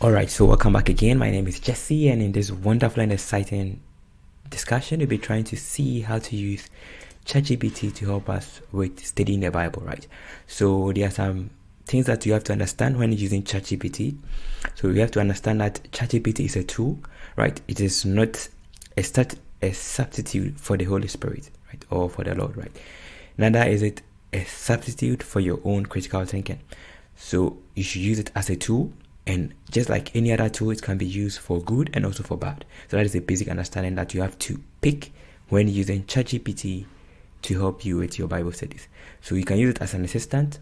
Alright, so welcome back again. My name is Jesse, and in this wonderful and exciting discussion, we'll be trying to see how to use ChatGPT to help us with studying the Bible, right? So there are some things that you have to understand when using ChatGPT. So you have to understand that ChatGPT is a tool, right? It is not a substitute for the Holy Spirit, right? Or for the Lord, right? Neither is it a substitute for your own critical thinking. So you should use it as a tool, and just like any other tool, it can be used for good and also for bad. So that is a basic understanding that you have to pick when using ChatGPT to help you with your Bible studies. So you can use it as an assistant,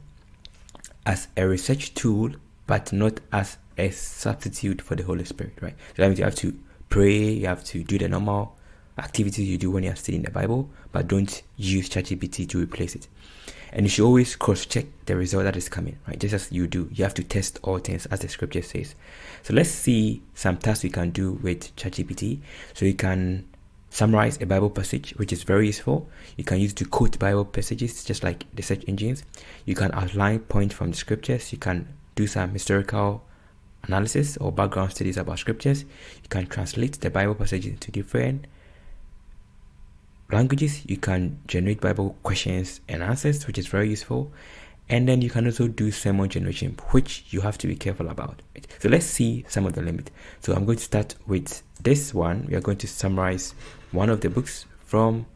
as a research tool, but not as a substitute for the Holy Spirit, right? So that means you have to pray, you have to do the normal activities you do when you're studying the Bible, but don't use ChatGPT to replace it. And you should always cross-check the result that is coming, right? Just as you do, you have to test all things as the scripture says. So let's see some tasks we can do with ChatGPT. So you can summarize a Bible passage, which is very useful. You can use it to quote Bible passages, just like the search engines. You can outline points from the scriptures. You can do some historical analysis or background studies about scriptures. You can translate the Bible passages into different languages. You can generate Bible questions and answers, which is very useful. And then you can also do sermon generation, which you have to be careful about. Right? So let's see some of the limits. So I'm going to start with this one. We are going to summarize one of the books from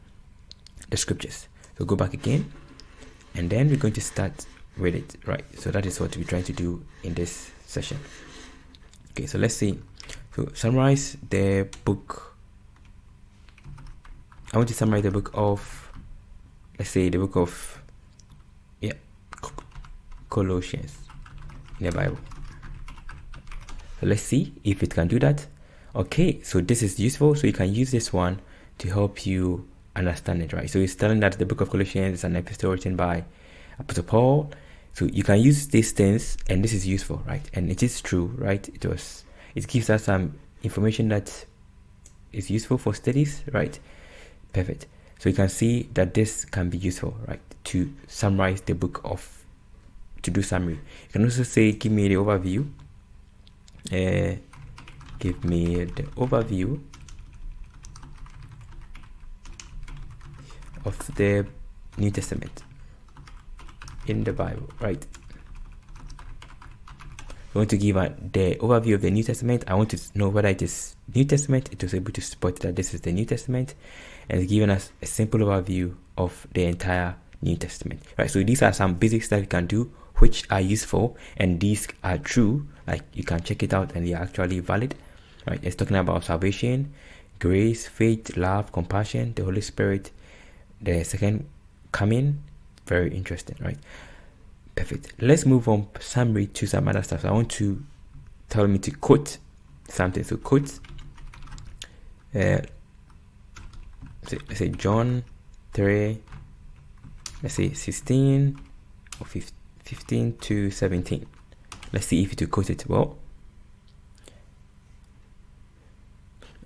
the scriptures. So go back again, and then we're going to start with it, right? So that is what we're trying to do in this session. Okay, so let's see. So summarize the book. I want to summarize the book of, let's say, the book of, Colossians in the Bible. So let's see if it can do that. Okay, so this is useful. So you can use this one to help you understand it, right? So it's telling that the book of Colossians is an epistle written by Apostle Paul. So you can use these things, and this is useful, right? And it is true, right? It gives us some information that is useful for studies, right? Perfect. So you can see that this can be useful, right? To summarize the book to do summary. You can also say, give me the overview. Give me the overview of the New Testament in the Bible, right? I want to give the overview of the New Testament. I want to know whether it is New Testament. It was able to spot that this is the New Testament, and it's given us a simple overview of the entire New Testament, right? So these are some basics that you can do, which are useful, and these are true. Like, you can check it out, and they are actually valid, right? It's talking about salvation, grace, faith, love, compassion, the Holy Spirit, the second coming. Very interesting, right? Perfect. Let's move on summary to some other stuff. So I want to tell me to quote something. So quote, let's say John 3, let's say 16 or 15 to 17. Let's see if it will quote it well.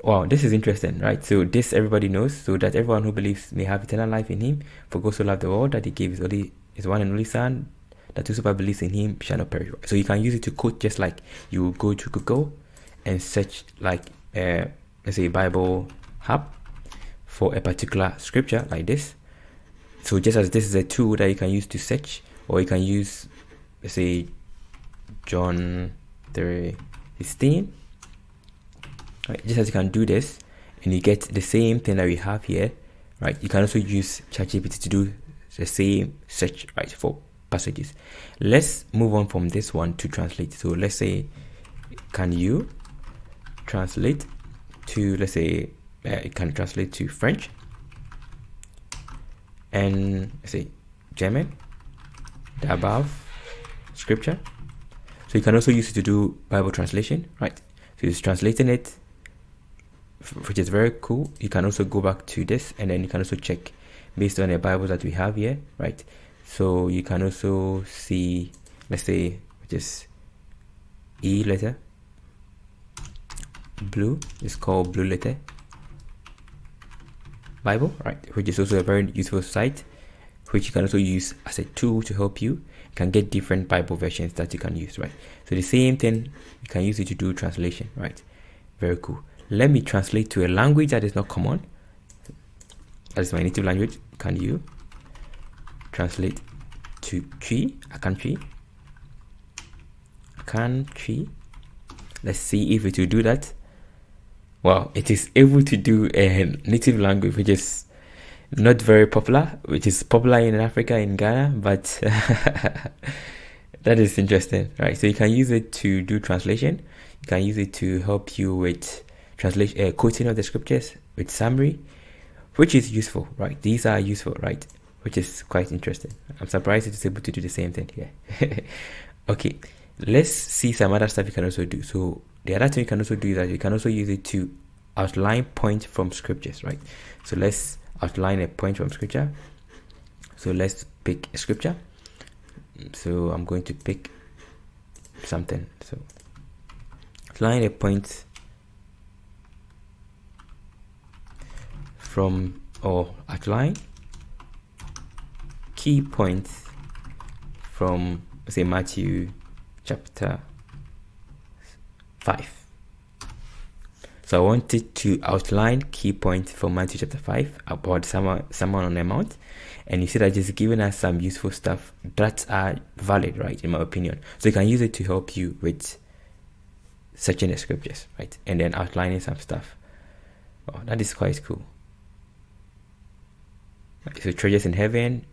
Wow, this is interesting, right? So this everybody knows, so that everyone who believes may have eternal life in him. For God so loved the world that he gave his one and only Son, that whosoever believes in him shall not perish. So you can use it to quote, just like you go to Google and search, like, let's say Bible Hub for a particular scripture like this. So just as this is a tool that you can use to search, or you can use, let's say, John 3:16. Right, just as you can do this, and you get the same thing that we have here, right? You can also use ChatGPT to do the same search, right, for passages. Let's move on from this one to translate. So let's say, can you translate to, let's say, it can translate to French, and let's say German, the above scripture. So you can also use it to do Bible translation, right? So it's translating it, which is very cool. You can also go back to this, and then you can also check based on the Bibles that we have here, right? So you can also see, let's say, which is E letter, blue, it's called Blue Letter Bible, right? Which is also a very useful site which you can also use as a tool to help you. You can get different Bible versions that you can use, right? So the same thing, you can use it to do translation, right? Very cool. Let me translate to a language that is not common. That is my native language. Can you translate to a country? Let's see if it will do that. Wow, it is able to do a native language, which is not very popular, which is popular in Africa, in Ghana, but that is interesting, right? So you can use it to do translation. You can use it to help you with translation, quoting of the scriptures, with summary, which is useful, right? These are useful, right? Which is quite interesting. I'm surprised it is able to do the same thing here. Okay, let's see some other stuff you can also do. So the other thing you can also do is that you can also use it to outline points from scriptures, right? So let's outline a point from scripture. So let's pick a scripture. So I'm going to pick something. So outline a point from, or outline key points from, say, Matthew chapter 5. So I wanted to outline key points from Matthew chapter 5 about someone on the mount, and you see that it's giving us some useful stuff that are valid, right, in my opinion. So you can use it to help you with searching the scriptures, right, and then outlining some stuff. Oh, that is quite cool. So treasures in heaven,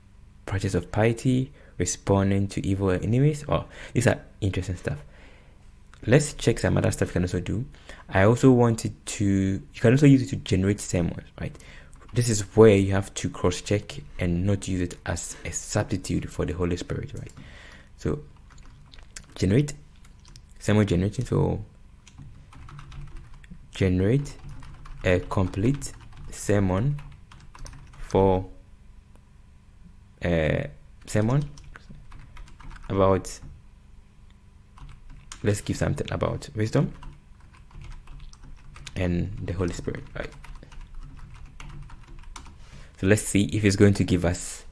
practice of piety, responding to evil enemies. Oh, these are interesting stuff. Let's check some other stuff you can also do. I also wanted to, you can also use it to generate sermons, right? This is where you have to cross-check and not use it as a substitute for the Holy Spirit, right? So, generate, sermon generating. So, generate a complete sermon for a sermon about, let's give something about wisdom and the Holy Spirit, right? So let's see if it's going to give us,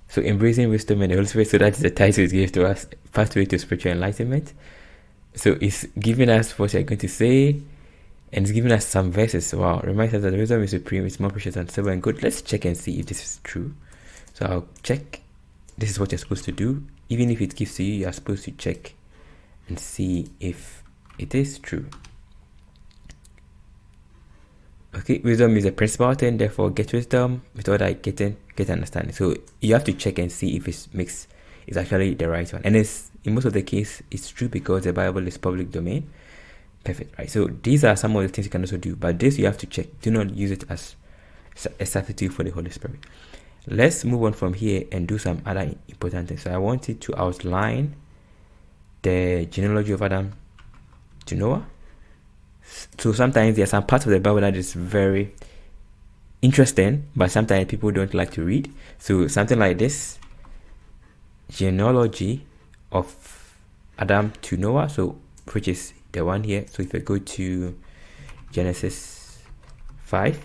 so embracing wisdom and the Holy Spirit. So that's the title it gives to us, pathway to spiritual enlightenment. So it's giving us what you're going to say, and it's giving us some verses. Wow, reminds us that wisdom is supreme, it's more precious than silver and gold. Let's check and see if this is true. So I'll check. This is what you're supposed to do. Even if it gives to you, you're supposed to check and see if it is true. Okay, wisdom is a principal thing, therefore get wisdom. With all that, get understanding. So you have to check and see if it's actually the right one. And it's, in most of the case, it's true because the Bible is public domain. Perfect, right? So these are some of the things you can also do, but this you have to check. Do not use it as a substitute for the Holy Spirit. Let's move on from here and do some other important things. So I wanted to outline the genealogy of Adam to Noah. So sometimes there are some parts of the Bible that is very interesting, but sometimes people don't like to read. So something like this, genealogy of Adam to Noah, so which is the one here. So if I go to Genesis 5,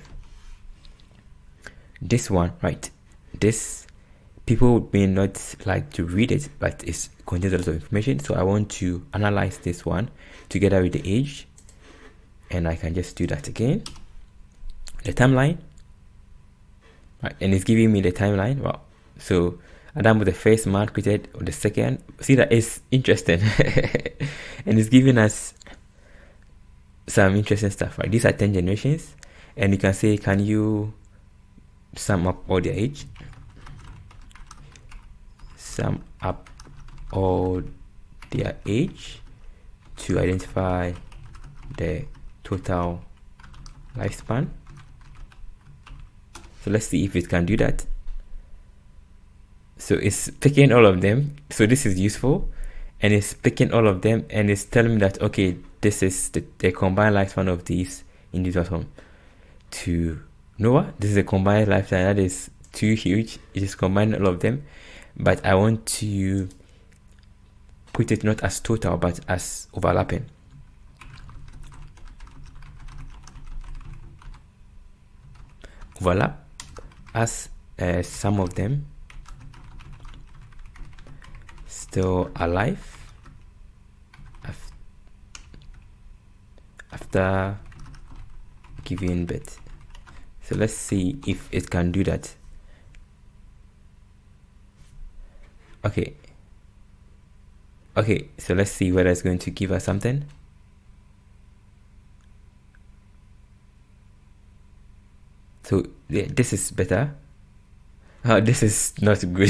this one, right? This, people may not like to read it, but it contains a lot of information. So I want to analyze this one together with the age. And I can just do that again. The timeline. Right, and it's giving me the timeline. Wow. So Adam was the first man created, or the second. See, that is interesting. And it's giving us some interesting stuff, right? These are 10 generations. And you can say, can you sum up all their age? Sum up all their age to identify the total lifespan. So let's see if it can do that. So it's picking all of them. So this is useful, and it's picking all of them, and it's telling me that, okay, this is the combined lifespan of these individuals to Noah. This is a combined lifespan that is too huge. It is combined all of them, but I want to put it not as total but as overlapping. Overlap as some of them still alive after giving birth. So let's see if it can do that. Okay, so let's see whether it's going to give us something. So yeah, this is better. Oh, this is not good.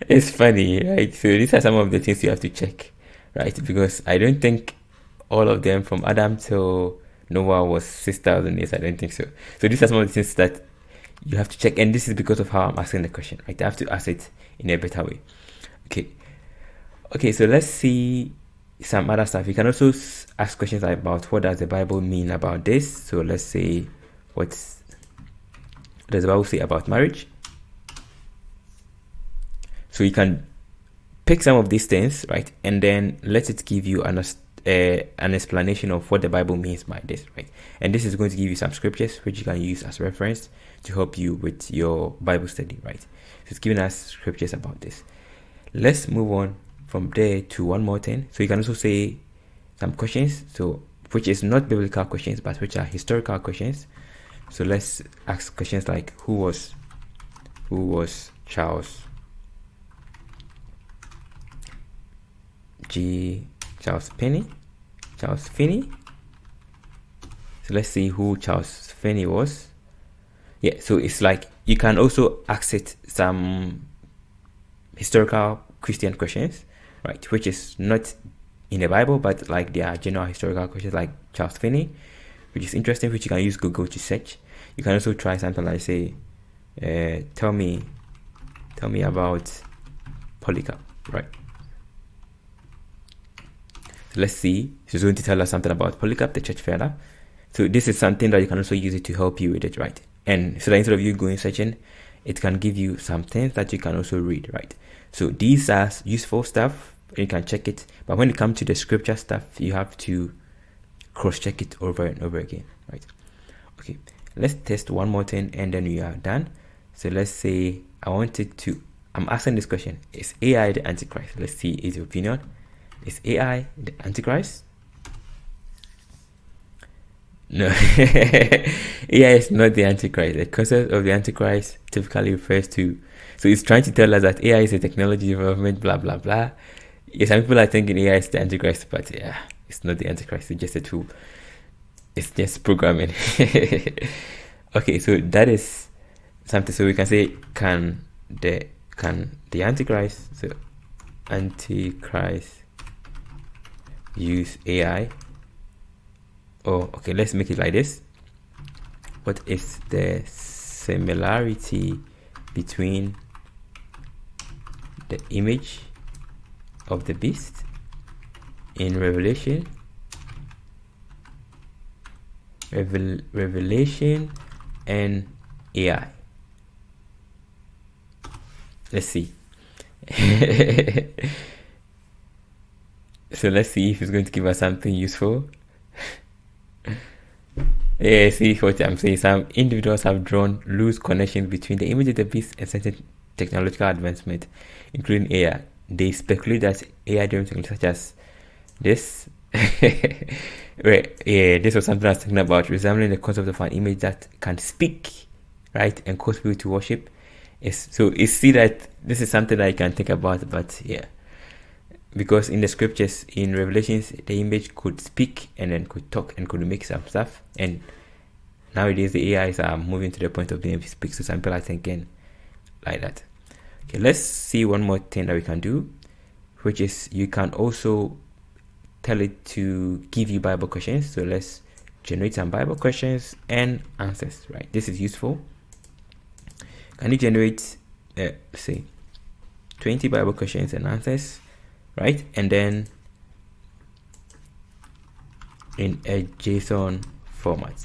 It's funny, right? So these are some of the things you have to check, right? Because I don't think all of them from Adam till Noah was 6,000 years. I don't think so. So these are some of the things that you have to check, and this is because of how I'm asking the question, right? I have to ask it in a better way. Okay, so let's see some other stuff. You can also ask questions about what does the Bible mean about this. So let's say, what does the Bible say about marriage? So you can pick some of these things, right, and then let it give you an explanation of what the Bible means by this, right? And this is going to give you some scriptures which you can use as reference to help you with your Bible study, right? So it's giving us scriptures about this. Let's move on from there to one more thing. So you can also say some questions, so which is not biblical questions, but which are historical questions. So let's ask questions like, who was Charles Finney? So let's see who Charles Finney was. Yeah, so it's like you can also ask it some historical Christian questions, right, which is not in the Bible, but like they are general historical questions like Charles Finney, which is interesting, which you can use Google to search. You can also try something like, say, tell me about Polycarp, right? So let's see. She's going to tell us something about Polycarp, the church father. So this is something that you can also use it to help you with it, right? And so that instead of you going searching, it can give you some things that you can also read, right? So these are useful stuff. You can check it. But when it comes to the scripture stuff, you have to cross-check it over and over again, right? Okay, let's test one more thing and then we are done. So let's say I'm asking this question. Is AI the Antichrist? Let's see his opinion. Is AI the Antichrist? No, AI is not the Antichrist. The concept of the Antichrist typically refers to, so it's trying to tell us that AI is a technology development, blah, blah, blah. Yeah, some people are thinking AI is the Antichrist, but yeah, it's not the Antichrist. It's just a tool. It's just programming. Okay, so that is something. So we can say, can the Antichrist, so Antichrist use AI? Oh, okay, let's make it like this. What is the similarity between the image of the beast in Revelation and AI? Let's see. So let's see if it's going to give us something useful. Yeah, see what I'm saying. Some individuals have drawn loose connections between the image of the beast and certain technological advancement, including AI. They speculate that AI-driven technology such as this, right? Yeah, this was something I was thinking about, resembling the concept of an image that can speak, right, and cause people to worship. So you see that this is something that I can think about, but yeah, because in the scriptures, in Revelations, the image could speak and then could talk and could make some stuff, and nowadays the AIs are moving to the point of being able to speak, so some people are thinking like that. Okay, let's see one more thing that we can do, which is you can also tell it to give you Bible questions. So let's generate some Bible questions and answers, right? This is useful. Can you generate, say, 20 Bible questions and answers, right? And then in a JSON format.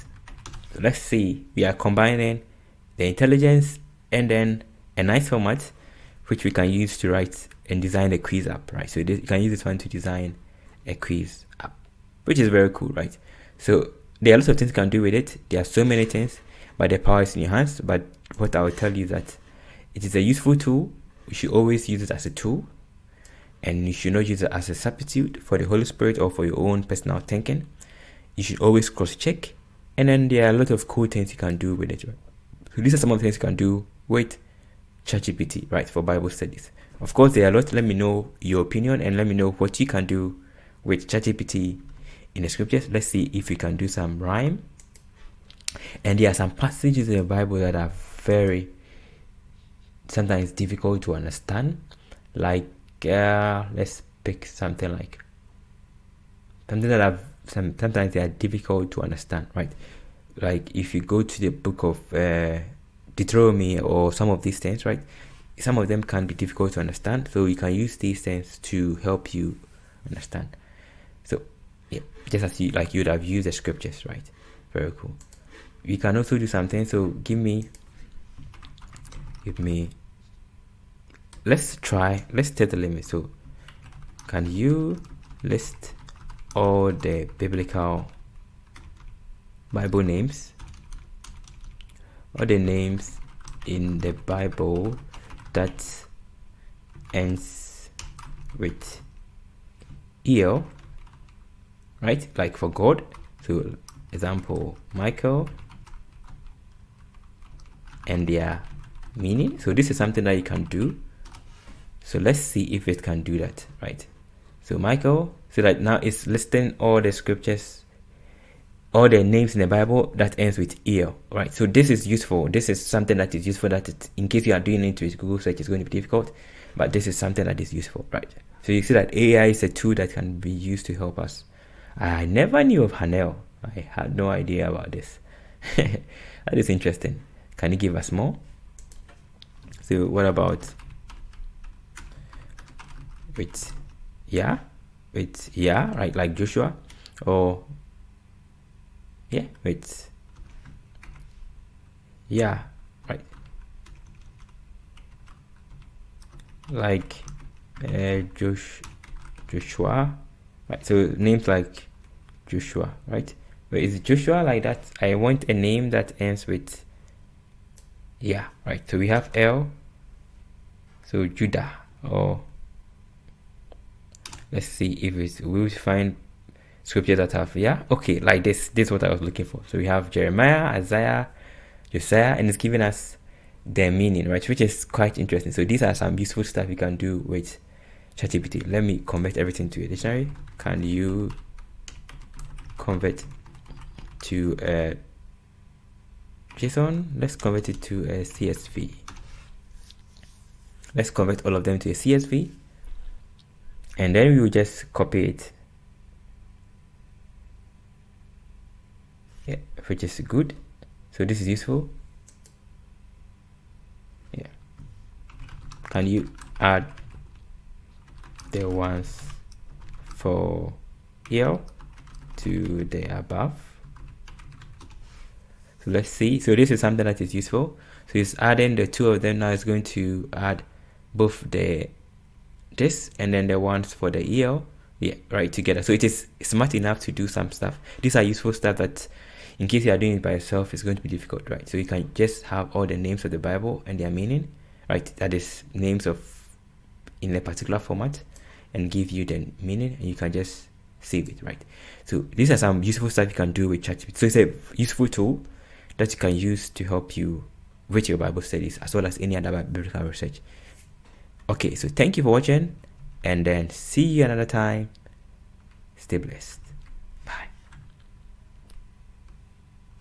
So let's see, we are combining the intelligence and then a nice format which we can use to write and design a quiz app, right? So you can use this one to design a quiz app, which is very cool, right? So there are lots of things you can do with it. There are so many things, but the power is in your hands. But what I will tell you is that It is a useful tool. You should always use it as a tool, and you should not use it as a substitute for the Holy Spirit or for your own personal thinking. You should always cross-check, and then there are a lot of cool things you can do with it. So these are some of the things you can do with ChatGPT, right, for Bible studies. Of course, there are a lot. Let me know your opinion and let me know what you can do with ChatGPT in the scriptures. Let's see if we can do some rhyme. And there are some passages in the Bible that are very sometimes difficult to understand. Like, let's pick something like something that are sometimes they are difficult to understand, right? Like if you go to the book of Deuteronomy or some of these things, right? Some of them can be difficult to understand, so you can use these things to help you understand. So yeah, just as you would have used the scriptures, right? Very cool. We can also do something. So give me. Let's set the limit. So can you list all the biblical Bible names, all the names in the Bible that ends with El, right? Like for God. So example, Michael and their meaning. So this is something that you can do. So let's see if it can do that, right? So Michael, so that now it's listing all the scriptures, all the names in the Bible that ends with El, right? So this is useful. This is something that is useful, that in case you are doing it with Google search, it's going to be difficult, but this is something that is useful, right? So you see that AI is a tool that can be used to help us. I never knew of Hanel. I had no idea about this. That is interesting. Can you give us more? So what about with right, like Joshua, or right, like Joshua, right? So names like Joshua, right? But is Joshua like that? I want a name that ends with right. So we have L, so Judah, or let's see if we'll find scriptures that have okay, like this is what I was looking for. So we have Jeremiah, Isaiah, Josiah, and it's giving us their meaning, right, which is quite interesting. So these are some useful stuff you can do with ChatGPT. Let me convert everything to a dictionary. Can you convert to JSON? Let's convert it to a CSV. Let's convert all of them to a CSV, and then we will just copy it, which is good. So this is useful. Can you add the ones for El to the above? So let's see. So this is something that is useful. So it's adding the two of them. Now it's going to add both this and then the ones for the El, right, together. So it is smart enough to do some stuff. These are useful stuff that in case you are doing it by yourself, it's going to be difficult, right? So you can just have all the names of the Bible and their meaning, right? That is names of in a particular format, and give you the meaning, and you can just save it, right? So these are some useful stuff you can do with ChatGPT. So it's a useful tool that you can use to help you with your Bible studies as well as any other biblical research. Okay, so thank you for watching, and then see you another time. Stay blessed.